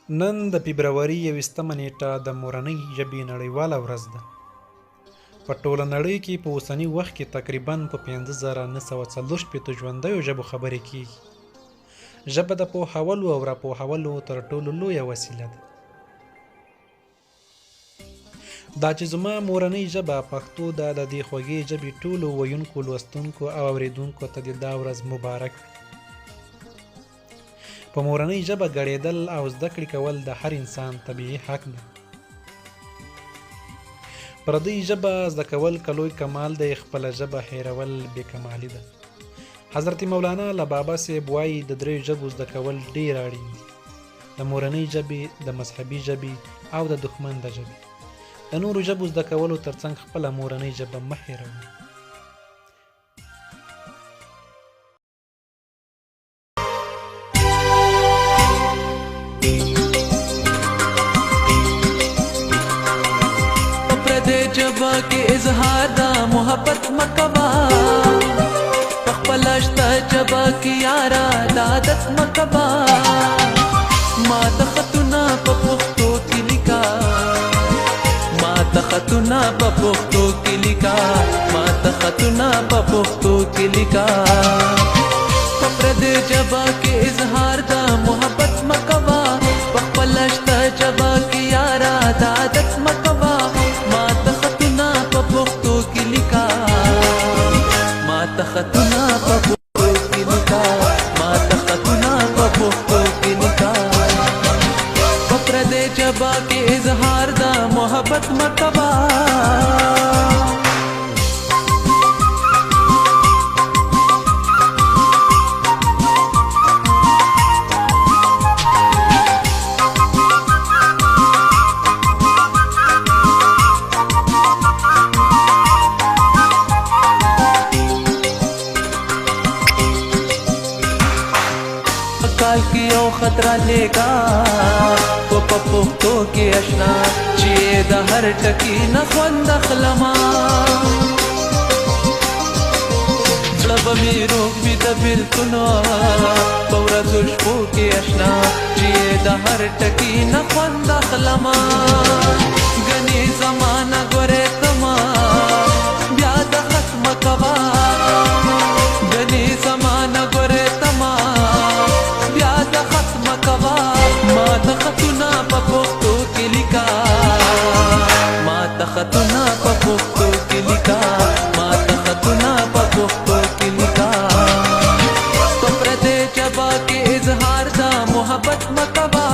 نن د فبروري 21 نیټه د مورنۍ ژبې نړیواله ورځ ده. په ټوله نړۍ کې په اوسني وخت کې تقریباً په 5940 ژوندیو ژبو خبرې کیږي. ژبه د پوهولو او راپوهولو تر ټولو لویه وسیله ده. دا چې زما مورنۍ ژبه پښتو ده، د دې خوږې ژبې ټولو ویونکو، لوستونکو او اوریدونکو ته دې دا ورځ مبارک وي. په مورنۍ ژبه ګړېدل او زده کړې کول د هر انسان طبیعي حق ده. پردۍ ژبه زده کول که لوی کمال دی، خپله ژبه هېرول بې کمالي ده. حضرت مولانا له بابا صاحب وایي د دریو ژبو زده کول ډېر اړین دي: د مورنۍ ژبې، د مذهبي ژبې او د دښمن د ژبې. د نورو ژبو زده کولو ترڅنګ خپله مورنۍ ژبه مه هېروئ. جبا के इजहार दा मोहब्बत मकबा पखपलश्ता जबा की यारा दादत मकबा मा तखतुना पपुख्तो की लिका मा तखतुना पपुख्तो की लिका मा तखतुना पपुख्तो की लिका पप्रद जबा के इजहार दा मोहब्बत मकबा पखपलश्ता जबा की यारा दादत मकबा पपुख्तो की लिखा माता खतुना पपुख्तो की लिखा माता खतुना पपुख्तो की लिखा पप्रदे जबा के इजहार दा मोहब्बत मकबा की ओ खतरा लेगा तो पपुख्तो के अशना चिए द हर टकी न ख्वंद खलमा जब मी रोक भी द बिल्कुनो पौरा दुष्पो के अशना चिए द हर टकी न ख्वंद खलमा गनी जमाना गोरे तमा ब्याद खत्म कवा गनी जमाना गोरे तमा माता खतुना पपुख्तो की लिखा माता खतुना पपुख्तो की लिखा माता खतुना पपुख्तो की लिखा पप्रदे जबा के इजहार दा मोहब्बत मकबा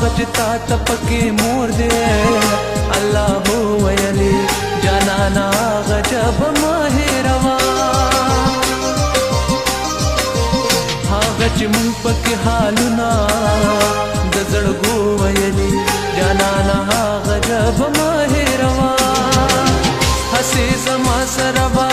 बजता तपके मोर दे अल्लाह हो वयले जनाना गजब माहिरवा हाँ गच मुंह पके हालुना गजड़ गो वयले जनाना गजब माहिरवा हसे जमा सरवा